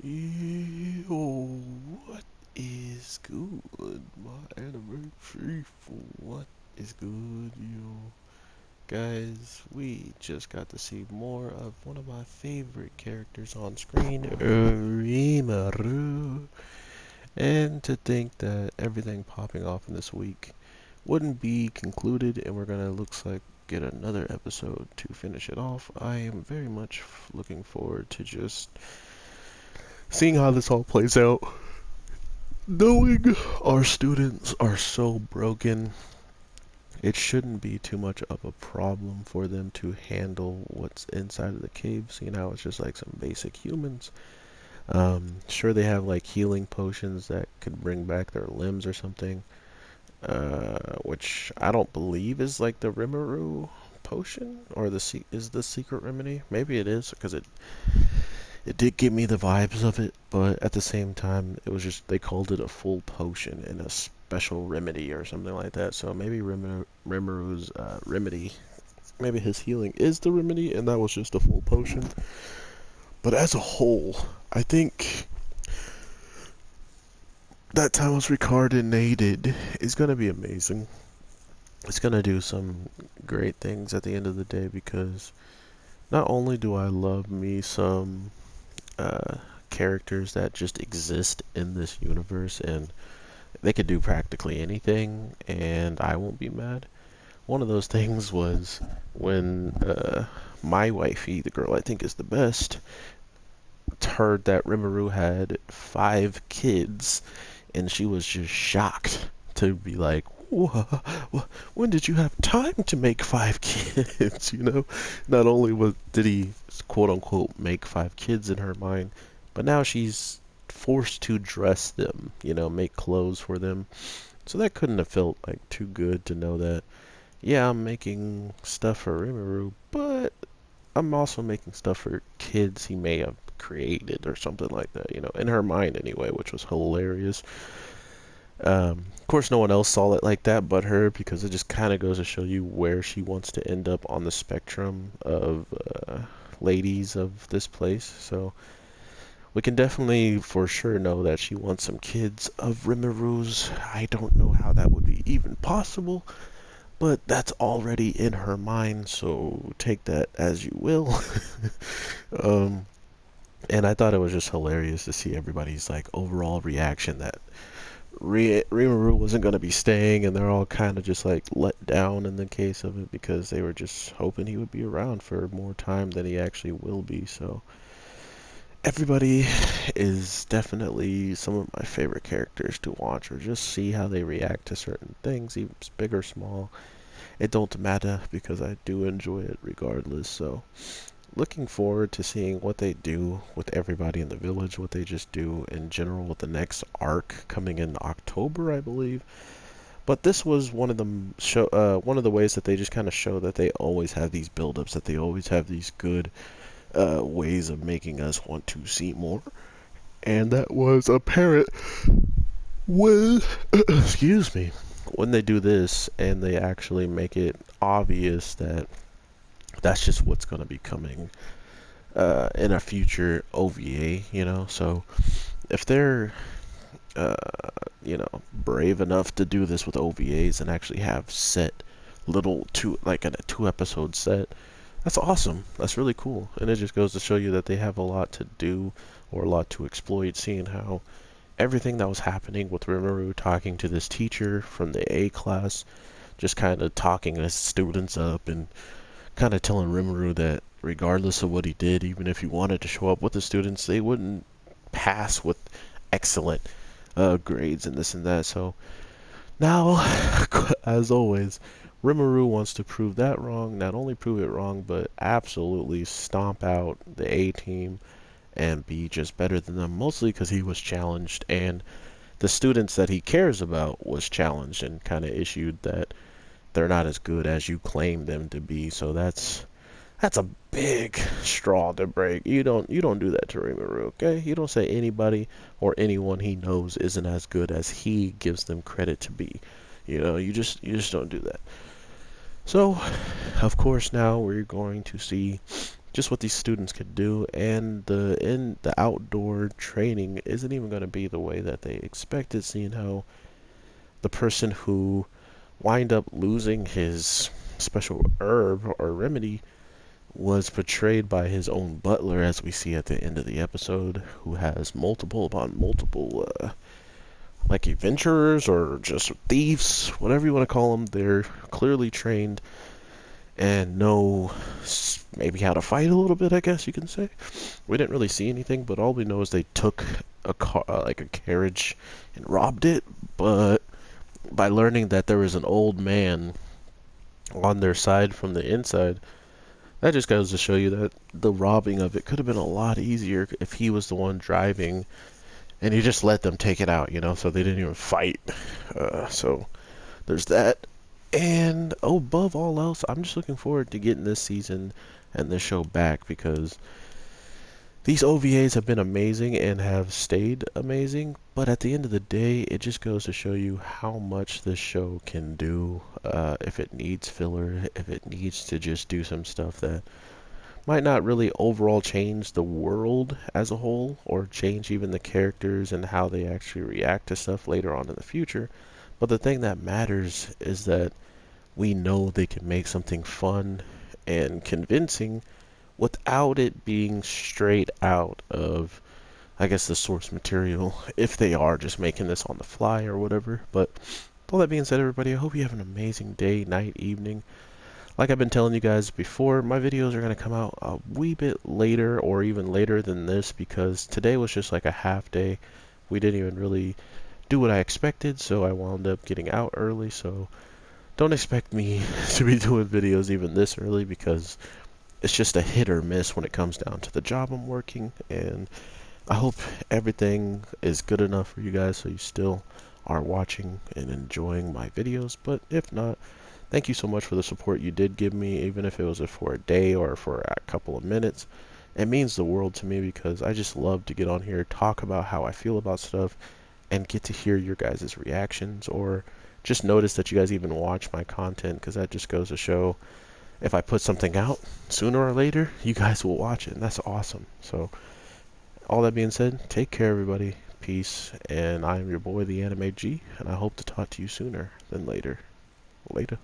Yo, what is good? My anniversary for what is good, yo? Guys, we just got to see more of one of my favorite characters on screen, Rimuru. And to think that everything popping off in this week wouldn't be concluded, and we're gonna, looks like, get another episode to finish it off. I am very much looking forward to just seeing how this all plays out. Knowing our students are so broken, it shouldn't be too much of a problem for them to handle what's inside of the cave, seeing how it's just like some basic humans. Sure, they have like healing potions that could bring back their limbs or something, which I don't believe is like the Rimuru potion or is the secret remedy. Maybe it is because it did give me the vibes of it, but at the same time, it was just they called it a full potion and a special remedy or something like that. So maybe Rimuru's remedy, maybe his healing is the remedy, and that was just a full potion. But as a whole, I think that time was Reincarnated is gonna be amazing. It's gonna do some great things at the end of the day because not only do I love me some uh, characters that just exist in this universe and they could do practically anything and I won't be mad. One of those things was when my wifey, the girl I think is the best, heard that Rimuru had 5 kids and she was just shocked to be like, when did you have time to make 5 kids? Not only did he quote unquote make 5 kids in her mind, but now she's forced to dress them, make clothes for them. So that couldn't have felt like too good to know that, yeah, I'm making stuff for Rimuru, but I'm also making stuff for kids he may have created or something like that, in her mind anyway, which was hilarious. Of course, no one else saw it like that but her because it just kind of goes to show you where she wants to end up on the spectrum of ladies of this place. So we can definitely for sure know that she wants some kids of Rimuru's. I don't know how that would be even possible, but that's already in her mind, so take that as you will. um, and I thought it was just hilarious to see everybody's like overall reaction that Rimuru wasn't going to be staying, and they're all kind of just like let down in the case of it because they were just hoping he would be around for more time than he actually will be. So everybody is definitely some of my favorite characters to watch or just see how they react to certain things, even big or small. It don't matter because I do enjoy it regardless. So looking forward to seeing what they do with everybody in the village, what they just do in general with the next arc coming in October, I believe. But this was one of the ways that they just kind of show that they always have these build-ups, that they always have these good ways of making us want to see more. And that was apparent when, excuse me, when they do this and they actually make it obvious that that's just what's going to be coming in a future OVA, So if they're, uh, brave enough to do this with OVAs and actually have set little like a 2 episode set, that's awesome. That's really cool. And it just goes to show you that they have a lot to do or a lot to exploit, seeing how everything that was happening with Rimuru talking to this teacher from the A class, just kind of talking his students up and kind of telling Rimuru that regardless of what he did, even if he wanted to show up with the students, they wouldn't pass with excellent grades and this and that. So now, as always, Rimuru wants to prove that wrong, not only prove it wrong, but absolutely stomp out the A team and be just better than them, mostly because he was challenged and the students that he cares about was challenged and kind of issued that they're not as good as you claim them to be. So that's a big straw to break. You don't do that to Rimuru, okay? You don't say anybody or anyone he knows isn't as good as he gives them credit to be. You just don't do that. So, of course, now we're going to see just what these students could do, and the outdoor training isn't even going to be the way that they expected, seeing how the person who wind up losing his special herb or remedy was portrayed by his own butler, as we see at the end of the episode, who has multiple upon multiple like adventurers or just thieves, whatever you want to call them. They're clearly trained and know maybe how to fight a little bit, I guess you can say. We didn't really see anything, but all we know is they took a car, like a carriage, and robbed it. But by learning that there was an old man on their side from the inside, that just goes to show you that the robbing of it could have been a lot easier if he was the one driving and he just let them take it out, so they didn't even fight. So there's that. And above all else, I'm just looking forward to getting this season and this show back, because these OVAs have been amazing and have stayed amazing, but at the end of the day, it just goes to show you how much this show can do. If it needs filler, if it needs to just do some stuff that might not really overall change the world as a whole, or change even the characters and how they actually react to stuff later on in the future. But the thing that matters is that we know they can make something fun and convincing without it being straight out of, I guess, the source material, if they are just making this on the fly or whatever. But with all that being said, everybody, I hope you have an amazing day, night, evening. Like I've been telling you guys before, my videos are going to come out a wee bit later, or even later than this, because today was just like a half day. We didn't even really do what I expected, so I wound up getting out early. So don't expect me to be doing videos even this early, because it's just a hit or miss when it comes down to the job I'm working. And I hope everything is good enough for you guys so you still are watching and enjoying my videos. But if not, thank you so much for the support you did give me, even if it was for a day or for a couple of minutes. It means the world to me, because I just love to get on here, talk about how I feel about stuff, and get to hear your guys' reactions, or just notice that you guys even watch my content, because that just goes to show if I put something out, sooner or later, you guys will watch it, and that's awesome. So, all that being said, take care, everybody. Peace, and I am your boy, the Anime G, and I hope to talk to you sooner than later. Later.